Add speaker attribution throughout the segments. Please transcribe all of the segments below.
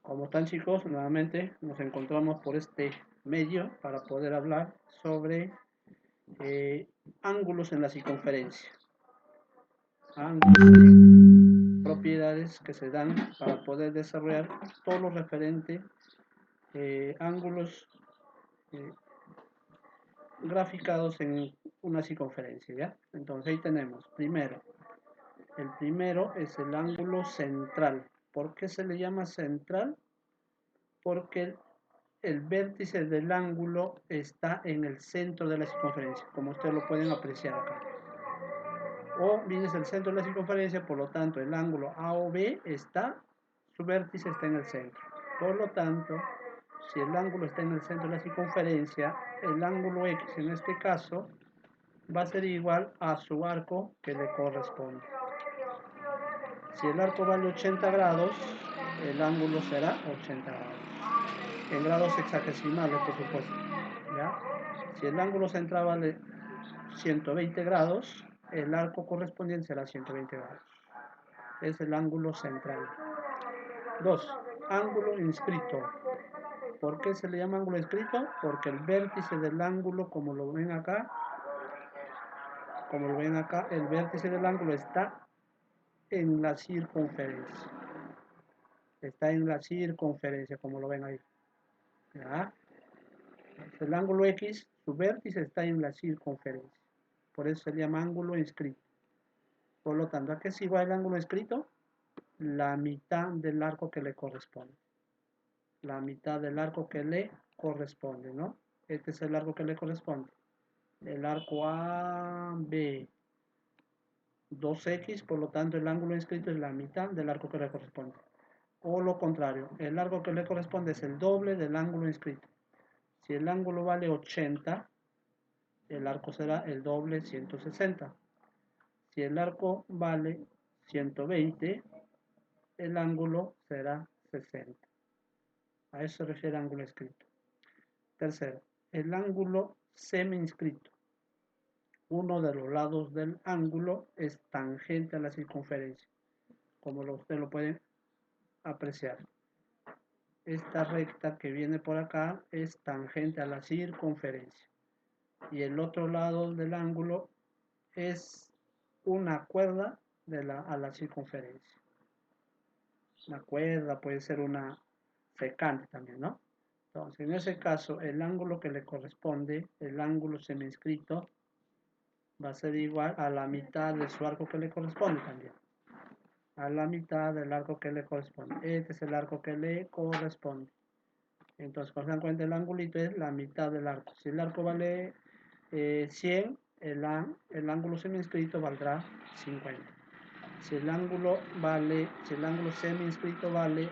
Speaker 1: ¿Cómo están, chicos? Nuevamente nos encontramos por este medio para poder hablar sobre eh, ángulos en la circunferencia. Ángulos, propiedades que se dan para poder desarrollar todo lo referente ángulos eh, graficados en una circunferencia, ¿ya? Entonces ahí tenemos, el primero es el ángulo central. ¿Por qué se le llama central? Porque el vértice del ángulo está en el centro de la circunferencia, como ustedes lo pueden apreciar acá. O bien es el centro de la circunferencia, por lo tanto el ángulo A o B su vértice está en el centro. Por lo tanto, si el ángulo está en el centro de la circunferencia, el ángulo X en este caso va a ser igual a su arco que le corresponde. Si el arco vale 80 grados, el ángulo será 80 grados. En grados hexagesimales, por supuesto. ¿Ya? Si el ángulo central vale 120 grados, el arco correspondiente será 120 grados. Es el ángulo central. 2. Ángulo inscrito. ¿Por qué se le llama ángulo inscrito? Porque el vértice del ángulo, como lo ven acá, el vértice del ángulo está en la circunferencia. Está en la circunferencia, como lo ven ahí. ¿Ya? El ángulo X, su vértice está en la circunferencia. Por eso se llama ángulo inscrito. Por lo tanto, ¿a qué es igual el ángulo inscrito? La mitad del arco que le corresponde. La mitad del arco que le corresponde, ¿no? Este es el arco que le corresponde. El arco AB, 2x, por lo tanto el ángulo inscrito es la mitad del arco que le corresponde. O lo contrario, el arco que le corresponde es el doble del ángulo inscrito. Si el ángulo vale 80, el arco será el doble, 160. Si el arco vale 120, el ángulo será 60. A eso se refiere ángulo inscrito. Tercero, el ángulo semi-inscrito. Uno de los lados del ángulo es tangente a la circunferencia, como ustedes lo pueden apreciar. Esta recta que viene por acá es tangente a la circunferencia. Y el otro lado del ángulo es una cuerda a la circunferencia. Una cuerda puede ser una secante también, ¿no? Entonces, en ese caso, el ángulo que le corresponde, el ángulo seminscrito, va a ser igual a la mitad de su arco que le corresponde también. A la mitad del arco que le corresponde. Este es el arco que le corresponde. Entonces, cuando se dan cuenta, el angulito es la mitad del arco. Si el arco vale 100, el ángulo seminscrito valdrá 50. Si el ángulo seminscrito vale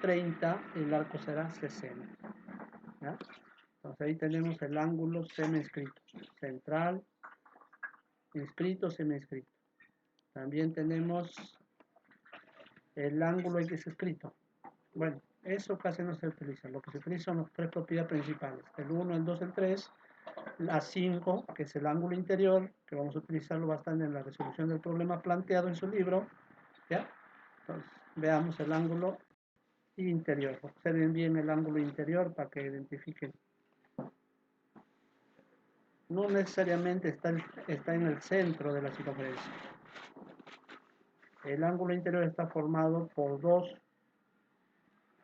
Speaker 1: 30, el arco será 60. ¿Ya? Entonces ahí tenemos el ángulo seminscrito, central, inscrito, seminscrito. También tenemos el ángulo X escrito. Bueno, eso casi no se utiliza. Lo que se utiliza son las tres propiedades principales. El 1, el 2, el 3. La 5, que es el ángulo interior, que vamos a utilizarlo bastante en la resolución del problema planteado en su libro. ¿Ya? Entonces, veamos el ángulo interior. Observen bien el ángulo interior para que identifiquen. No necesariamente está en el centro de la circunferencia. El ángulo interior está formado por dos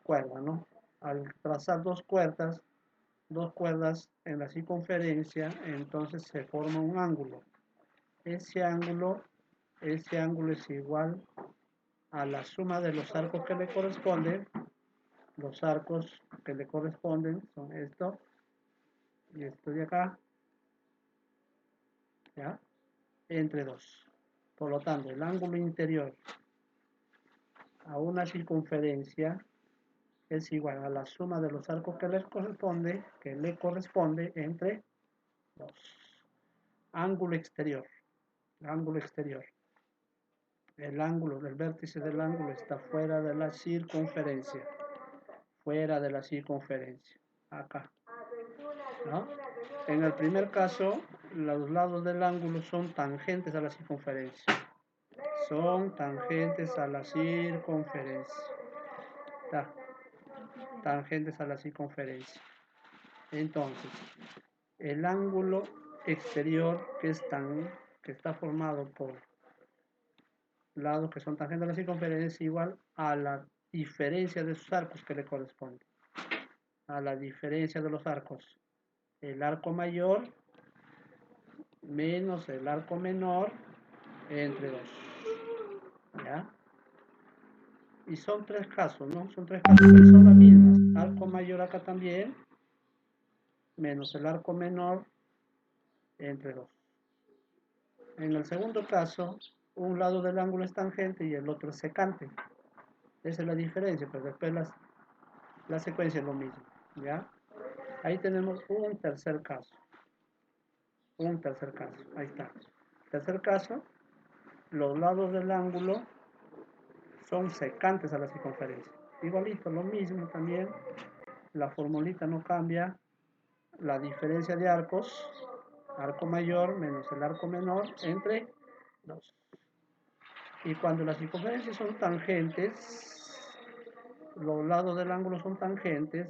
Speaker 1: cuerdas, ¿no? Al trazar dos cuerdas en la circunferencia, entonces se forma un ángulo. Ese ángulo es igual a la suma de los arcos que le corresponden. Los arcos que le corresponden son esto y esto de acá, ¿ya? Entre 2. Por lo tanto, el ángulo interior a una circunferencia es igual a la suma de los arcos que le corresponde entre 2. Ángulo exterior. Ángulo exterior. El ángulo del vértice del ángulo está fuera de la circunferencia. Fuera de la circunferencia. Acá. ¿No? En el primer caso, los lados del ángulo son tangentes a la circunferencia. Son tangentes a la circunferencia. ¿Está? tangentes a la circunferencia. Entonces, el ángulo exterior que está formado por lados que son tangentes a la circunferencia es igual a la diferencia de sus arcos que le corresponde. A la diferencia de los arcos. El arco mayor menos el arco menor entre 2. ¿Ya? Y son 3 casos, ¿no? Son 3 casos, pero son las mismas. Arco mayor acá también, menos el arco menor entre 2. En el segundo caso, un lado del ángulo es tangente y el otro es secante. Esa es la diferencia, pero después la secuencia es lo mismo, ¿ya? Ahí tenemos un tercer caso. Un tercer caso, ahí está. Tercer caso, los lados del ángulo son secantes a la circunferencia. Igualito, lo mismo también, la formulita no cambia, la diferencia de arcos, arco mayor menos el arco menor entre 2. Y cuando las circunferencias son tangentes, los lados del ángulo son tangentes,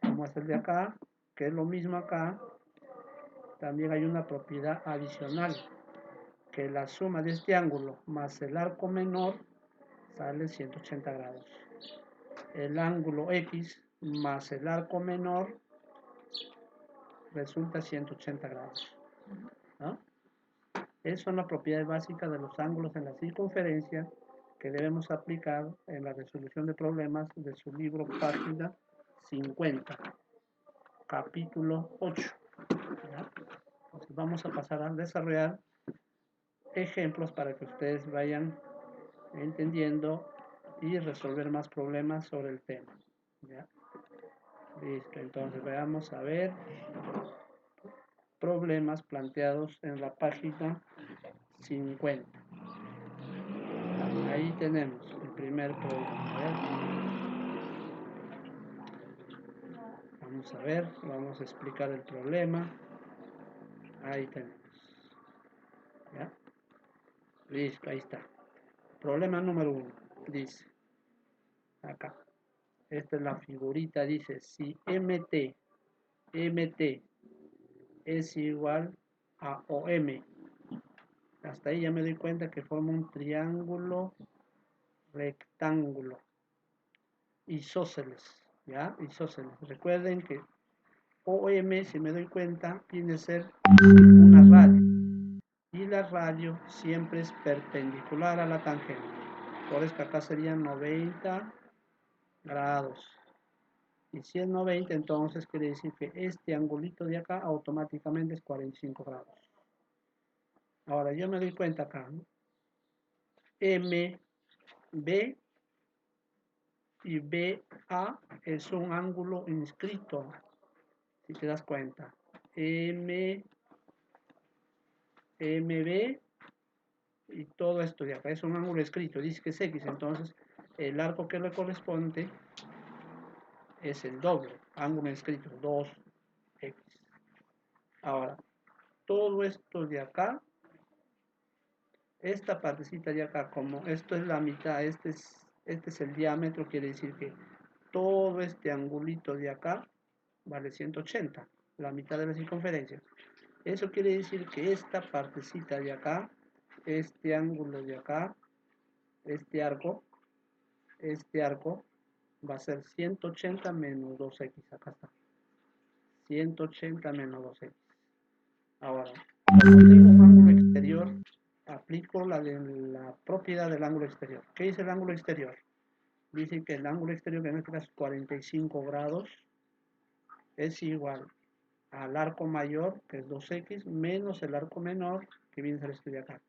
Speaker 1: como es el de acá, que es lo mismo acá, también hay una propiedad adicional, que la suma de este ángulo más el arco menor sale 180 grados. El ángulo X más el arco menor resulta 180 grados, ¿no? Esas son las propiedades básicas de los ángulos en la circunferencia que debemos aplicar en la resolución de problemas de su libro página 50, capítulo 8. ¿Ya? Entonces vamos a pasar a desarrollar ejemplos para que ustedes vayan entendiendo y resolver más problemas sobre el tema. ¿Ya? Listo, entonces veamos a ver problemas planteados en la página 50. Ahí tenemos el primer problema. Vamos a ver, vamos a explicar el problema. Ahí tenemos. ¿Ya? Listo, ahí está. Problema número 1. Dice, acá, esta es la figurita, dice, si MT es igual a OM. Hasta ahí ya me doy cuenta que forma un triángulo rectángulo isósceles, ¿ya? Isósceles. Recuerden que OM, si me doy cuenta, tiene que ser una radio. Y la radio siempre es perpendicular a la tangente. Por eso que acá serían 90 grados. Y si es 90, entonces quiere decir que este angulito de acá automáticamente es 45 grados. Ahora yo me doy cuenta acá, ¿no? MB y BA es un ángulo inscrito, si te das cuenta. MB y todo esto de acá es un ángulo escrito, dice que es X, entonces el arco que le corresponde es el doble, ángulo inscrito, 2X. Ahora, todo esto de acá, esta partecita de acá, como esto es la mitad, este es el diámetro, quiere decir que todo este angulito de acá vale 180, la mitad de la circunferencia. Eso quiere decir que esta partecita de acá, este ángulo de acá, este arco va a ser 180 menos 2x, acá está. 180 menos 2x. Ahora, como tengo un ángulo exterior, aplico la propiedad del ángulo exterior. ¿Qué dice el ángulo exterior? Dice que el ángulo exterior, que en este caso es 45 grados, es igual al arco mayor, que es 2x, menos el arco menor, que viene a ser este de acá.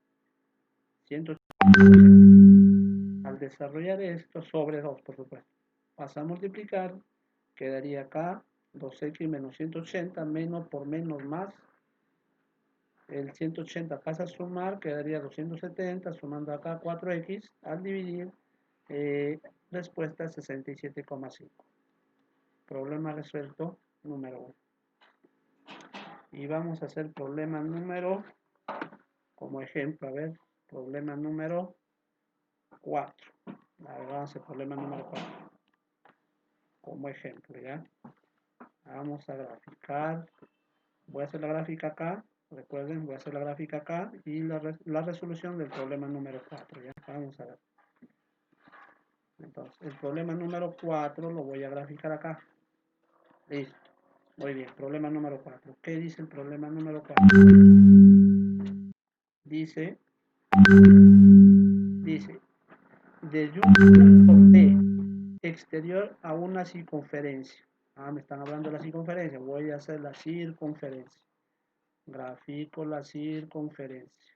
Speaker 1: 180. Al desarrollar esto sobre 2, por supuesto, pasa a multiplicar, quedaría acá 2x menos 180, menos por menos más. El 180 pasa a sumar, quedaría 270, sumando acá 4x, al dividir, respuesta 67,5. Problema resuelto número 1. Y vamos a hacer problema número, como ejemplo, a ver, problema número 4. A ver, vamos a hacer problema número 4. como ejemplo, ¿ya? Vamos a graficar. Voy a hacer la gráfica acá. Recuerden, voy a hacer la gráfica acá y la resolución del problema número 4, ¿ya? Vamos a ver. Entonces, el problema número 4 lo voy a graficar acá. Listo. Muy bien, problema número 4. ¿Qué dice el problema número 4? Dice, desde un punto P exterior a una circunferencia. Ah, me están hablando de la circunferencia. Voy a hacer la circunferencia. Grafico la circunferencia.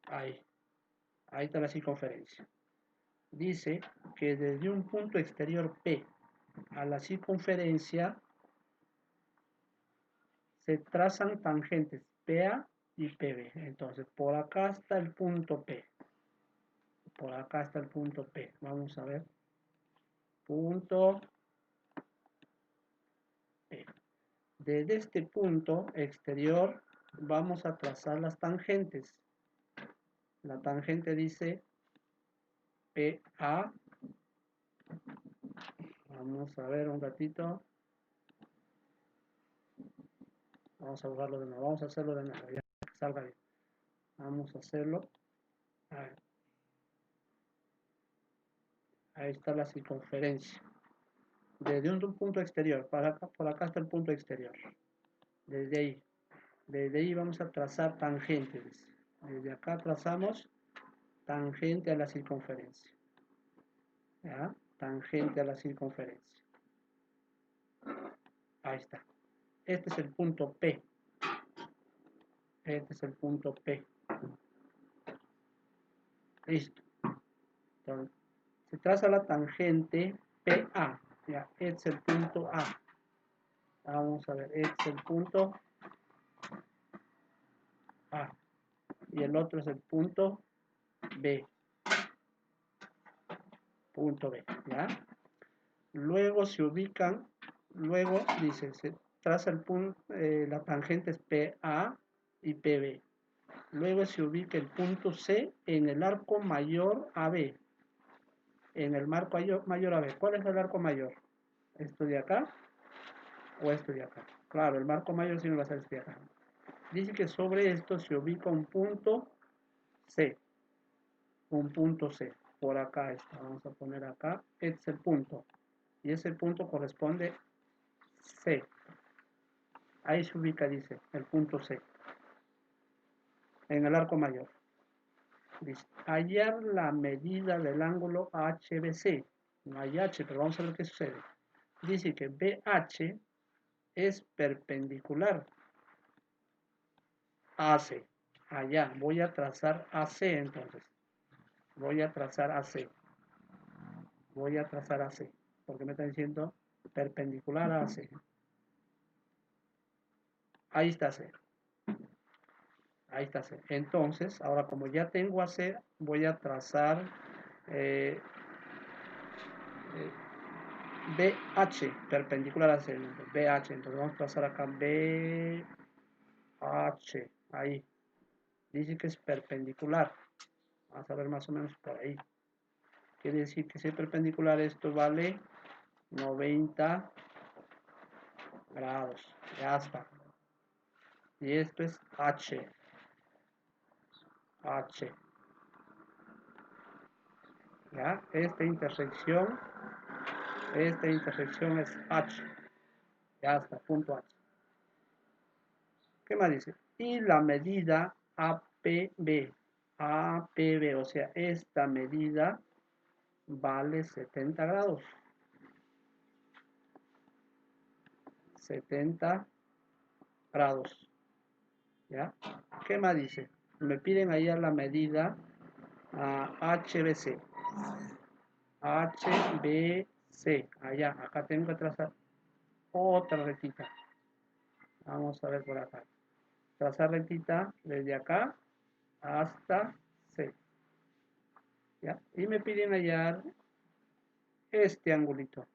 Speaker 1: Ahí está la circunferencia. Dice que desde un punto exterior P a la circunferencia se trazan tangentes PA y PB. Entonces, por acá está el punto P. Por acá está el punto P. Vamos a ver. Punto P. Desde este punto exterior vamos a trazar las tangentes. La tangente dice PA. Vamos a ver un ratito. Vamos a borrarlo de nuevo. Vamos a hacerlo de nuevo. Ya que salga bien. Vamos a hacerlo. Ahí está la circunferencia. Desde un punto exterior. Para acá, por acá está el punto exterior. Desde ahí vamos a trazar tangentes. Desde acá trazamos tangente a la circunferencia. ¿Ya? Tangente a la circunferencia. Ahí está. Este es el punto P. Este es el punto P. Listo. Entonces, se traza la tangente PA. Ya, este es el punto A. Vamos a ver, este es el punto A. Y el otro es el punto B. Punto B. ¿Ya? Luego se ubican, luego dice, se traza el punto, la tangente es PA y PB. Luego se ubica el punto C en el arco mayor AB. En el marco mayor AB. ¿Cuál es el arco mayor? ¿Esto de acá o esto de acá? Claro, el marco mayor sí me va a ser este de acá. Dice que sobre esto se ubica un punto C. Un punto C. Por acá está. Vamos a poner acá. Este es el punto. Y ese punto corresponde C. Ahí se ubica, dice, el punto C. En el arco mayor. Dice, hallar la medida del ángulo HBC. No hay H, pero vamos a ver qué sucede. Dice que BH es perpendicular a AC. Allá, voy a trazar AC entonces. Voy a trazar AC. Voy a trazar AC. Porque me está diciendo perpendicular a AC. Ahí está C. Ahí está C. Entonces, ahora como ya tengo AC, voy a trazar BH, perpendicular a C. BH, entonces vamos a trazar acá BH. Ahí. Dice que es perpendicular. Vamos a ver más o menos por ahí. Quiere decir que si es perpendicular, esto vale 90 grados. Ya está. Y esto es H. H. ¿Ya? Esta intersección es H. Ya está, punto H. ¿Qué más dice? Y la medida APB. APB, o sea, esta medida vale 70 grados. 70 grados. ¿Ya? ¿Qué más dice? Me piden allá la medida HBC. HBC. Allá, acá tengo que trazar otra rectita. Vamos a ver por acá. Trazar rectita desde acá hasta C. ¿Ya? Y me piden hallar este angulito.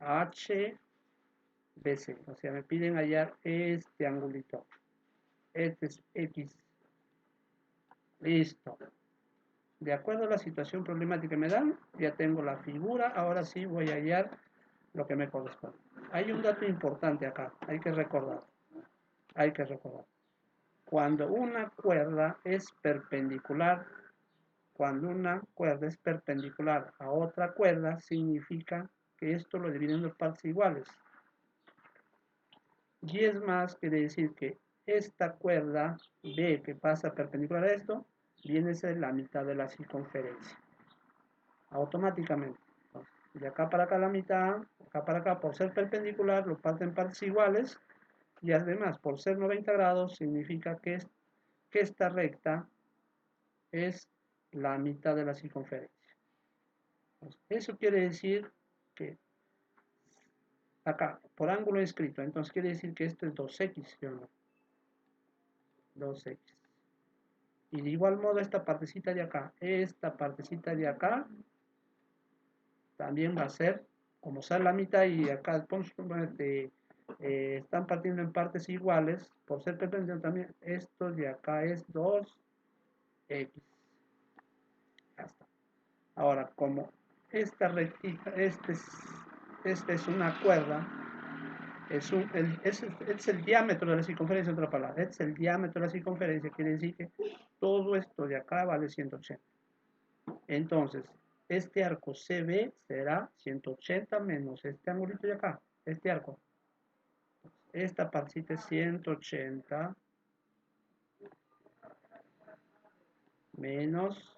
Speaker 1: HBC. O sea, me piden hallar este angulito. Este es X. Listo. De acuerdo a la situación problemática que me dan, ya tengo la figura, ahora sí voy a hallar lo que me corresponde. Hay un dato importante acá, hay que recordar. Cuando una cuerda es perpendicular, a otra cuerda, significa que esto lo dividen en partes iguales. Y es más, quiere decir que esta cuerda B que pasa perpendicular a esto, viene a ser la mitad de la circunferencia. Automáticamente. Entonces, de acá para acá la mitad, acá para acá, por ser perpendicular, lo parten en partes iguales. Y además, por ser 90 grados, significa que esta recta es la mitad de la circunferencia. Entonces, eso quiere decir que acá, por ángulo inscrito, entonces quiere decir que esto es 2x, ¿sí o no? 2x. Y de igual modo esta partecita de acá, también va a ser, como sale la mitad y acá están partiendo en partes iguales, por ser perpendicular también, esto de acá es 2x. Ya está. Ahora, como esta rectita, esta es una cuerda, es el diámetro de la circunferencia, otra palabra, es el diámetro de la circunferencia, quiere decir que todo esto de acá vale 180. Entonces, este arco CB será 180 menos este angulito de acá, este arco. Esta partecita es 180 menos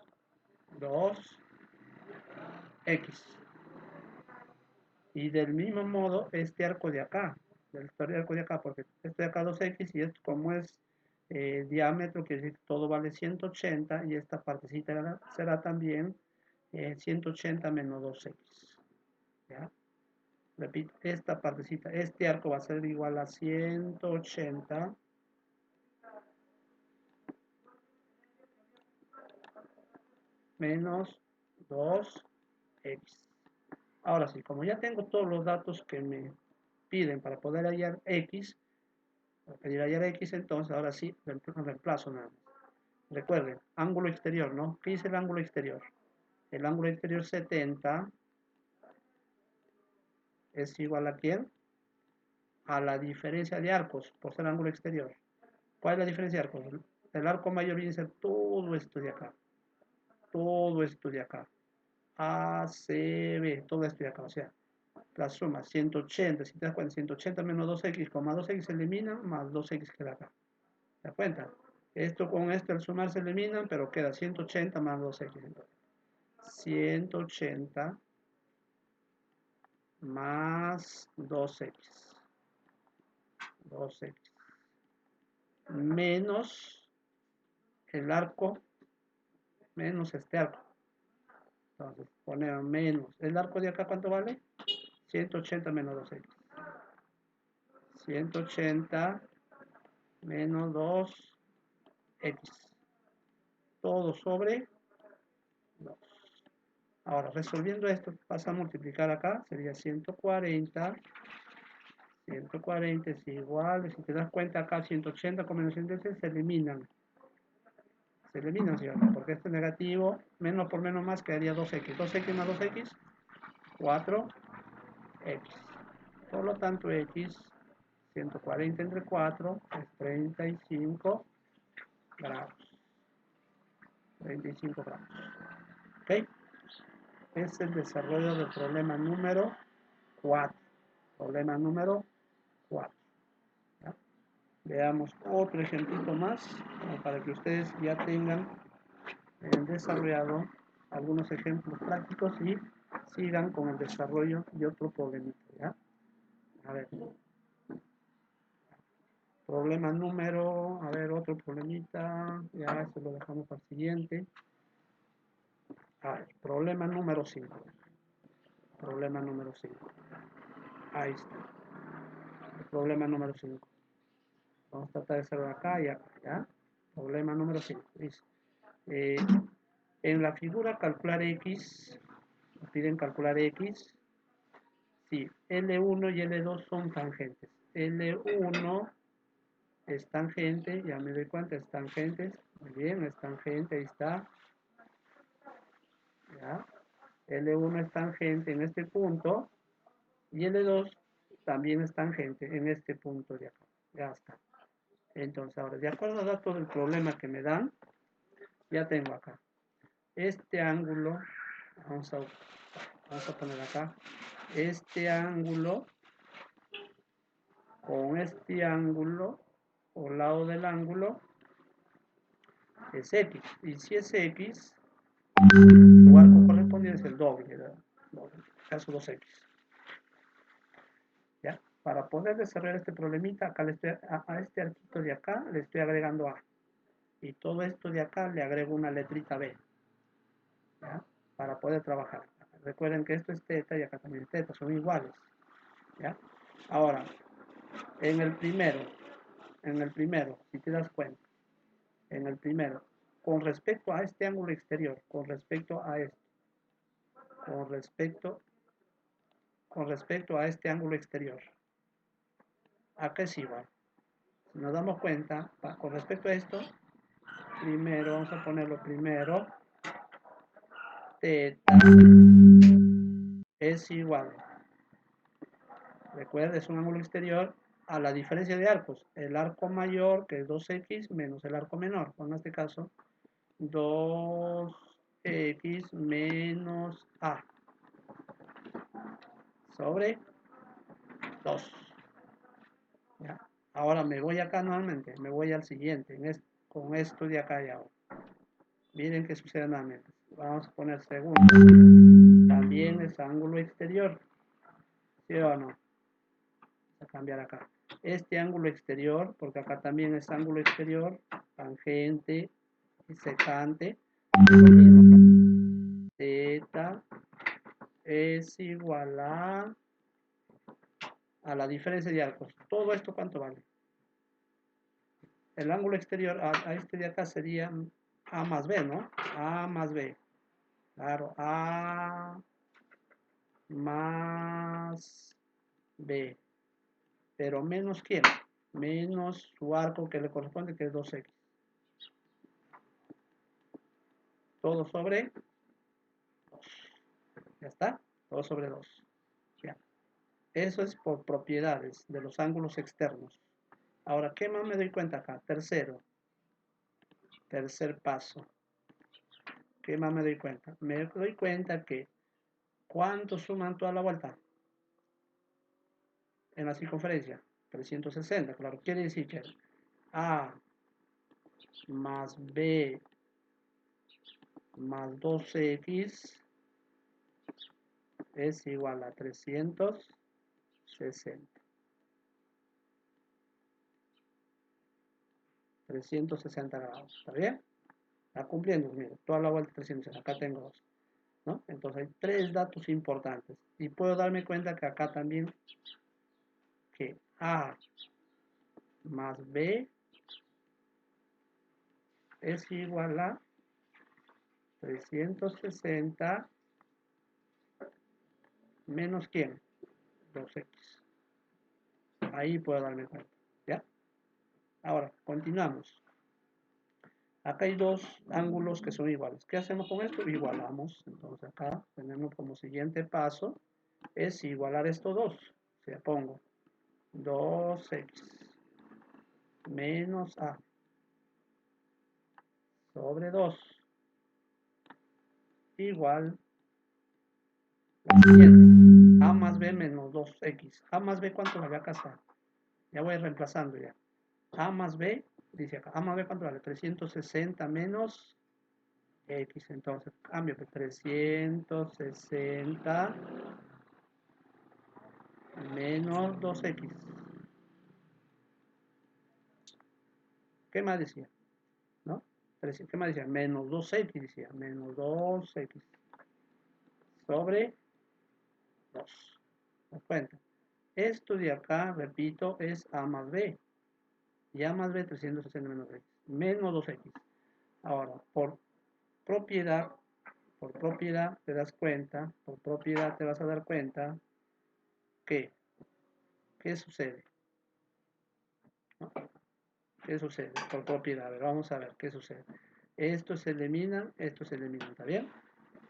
Speaker 1: 2x. Y del mismo modo, este arco de acá, porque este de acá 2x y esto como es diámetro, quiere decir que todo vale 180 y esta partecita será también 180 menos 2x. ¿Ya? Repito, esta partecita, este arco va a ser igual a 180 menos 2x. Ahora sí, como ya tengo todos los datos que me piden para poder hallar x, entonces ahora sí reemplazo nada más. Recuerden, ángulo exterior, ¿no? ¿Qué dice el ángulo exterior? El ángulo exterior 70 es igual a ¿quién? A la diferencia de arcos por ser ángulo exterior. ¿Cuál es la diferencia de arcos? El arco mayor viene a ser todo esto de acá. Todo esto de acá. ACB, todo esto de acá. O sea, la suma 180, si te das cuenta, 180 menos 2x, con más 2x se elimina, más 2x queda acá. ¿Te das cuenta? Esto con esto al sumar se eliminan, pero queda 180 más 2x. Entonces, 180 más 2x. 2x. Menos el arco, menos este arco. Entonces, ponemos menos. ¿El arco de acá cuánto vale? 180 menos 2x. 180 menos 2x. Todo sobre 2. Ahora, resolviendo esto, pasa a multiplicar acá, sería 140. 140 es igual, si te das cuenta acá 180 con menos 180 se eliminan. Se eliminan, ¿sí? Porque este negativo, menos por menos más, quedaría 2x. 2x más 2x, 4x. Por lo tanto, x, 140 entre 4 es 35 grados. 35 grados. ¿Ok? Es el desarrollo del problema número 4. Problema número 4. ¿Ya? Veamos otro ejemplito más, como para que ustedes ya tengan desarrollado algunos ejemplos prácticos y sigan con el desarrollo de otro problemita. ¿Ya? A ver. Problema número, a ver, otro problemita, ya se lo dejamos para el siguiente. A ver, problema número 5. Problema número 5. Ahí está. El problema número 5. Vamos a tratar de hacerlo acá y acá, ¿ya? Problema número 5. Dice, en la figura calcular x, nos piden calcular x, si L1 y L2 son tangentes. L1 es tangente, ya me doy cuenta, es tangente, muy bien, es tangente, ahí está. ¿ya? L1 es tangente en este punto y L2 también es tangente en este punto de acá. Ya está. Entonces ahora, de acuerdo a los datos del problema que me dan, ya tengo acá. Este ángulo, vamos a poner acá, este ángulo con este ángulo, o lado del ángulo, es X. Y si es X, su arco correspondiente es el doble, ¿verdad? Caso 2X. ¿Ya? Para poder desarrollar este problemita, acá le estoy, a este arquito de acá le estoy agregando A. Y todo esto de acá le agrego una letrita B. ¿Ya? Para poder trabajar. Recuerden que esto es teta y acá también es teta, son iguales. ¿Ya? Ahora, en el primero, si te das cuenta, en el primero, con respecto a este ángulo exterior, con respecto a esto, con respecto a este ángulo exterior, acá es igual. Si nos damos cuenta, con respecto a esto, primero, vamos a ponerlo primero, teta es igual. Recuerda, es un ángulo exterior a la diferencia de arcos. El arco mayor, que es 2x, menos el arco menor. En este caso, 2x menos A sobre 2. ¿Ya? Ahora me voy acá nuevamente, me voy al siguiente, con esto de acá y ahora. Miren qué sucede nuevamente. Vamos a poner segundo. También es ángulo exterior. ¿Sí o no? Vamos a cambiar acá. Este ángulo exterior, porque acá también es ángulo exterior, tangente y secante, es lo mismo, ¿no? Teta es igual a la diferencia de arcos. ¿Todo esto cuánto vale? El ángulo exterior a este de acá sería A más B, ¿no? A más B. Claro, A más B. Pero menos ¿quién? Menos su arco que le corresponde, que es 2x. Todo sobre 2. ¿Ya está? Todo sobre 2. Ya. Eso es por propiedades de los ángulos externos. Ahora, ¿qué más me doy cuenta acá? Tercer paso. ¿Qué más me doy cuenta? Me doy cuenta que ¿cuánto suman toda la vuelta? En la circunferencia. 360, claro. Quiere decir que A más B más 2x es igual a 360. 360 grados. ¿Está bien? Está cumpliendo, mire, toda la vuelta 360. Acá tengo 2. ¿No? Entonces hay 3 datos importantes. Y puedo darme cuenta que acá también que A más B es igual a 360 menos ¿quién? 2x. Ahí puedo darme cuenta. ¿Ya? Ahora, continuamos. Acá hay dos ángulos que son iguales. ¿Qué hacemos con esto? Igualamos. Entonces acá tenemos como siguiente paso es igualar estos dos. O sea, pongo 2x menos A sobre 2 igual la siguiente. A más B menos 2x. A más B, ¿cuánto vale acá está? Ya voy reemplazando ya. A más B, dice acá. A más B, ¿cuánto vale? 360 menos X. Entonces, cambio de 360 menos 2x. ¿Qué más decía? ¿No? ¿Qué más decía? Menos 2x decía. Menos 2x sobre 2. ¿Me cuenta? Esto de acá, repito, es A más B. Y A más B 360 menos X. Menos 2x. Ahora, propiedad, por propiedad te das cuenta, por propiedad te vas a dar cuenta que, ¿qué sucede? ¿No? ¿Qué sucede? Por propiedad, a ver, vamos a ver qué sucede. Esto se elimina, ¿está bien?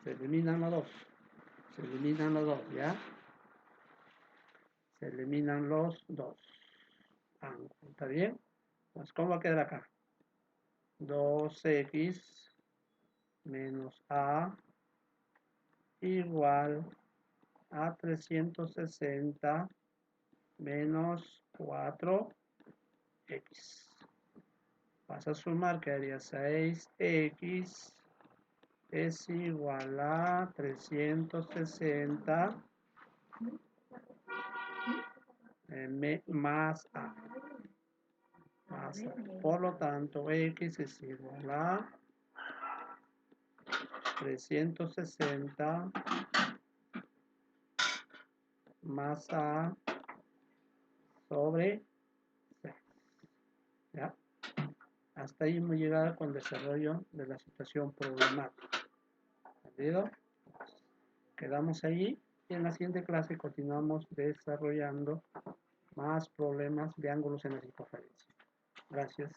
Speaker 1: Se eliminan los dos. Se eliminan los dos, ¿ya? Se eliminan los dos ángulos. ¿Está bien? Entonces, ¿cómo va a quedar acá? 2x menos a igual a 360 menos 4x. Vas a sumar, quedaría 6x es igual a 360 más a. Por lo tanto, x es igual a 360 más a sobre 6. ¿Ya? Hasta ahí hemos llegado con el desarrollo de la situación problemática. ¿Entendido? Quedamos ahí y en la siguiente clase continuamos desarrollando más problemas de ángulos en la circunferencia. Gracias.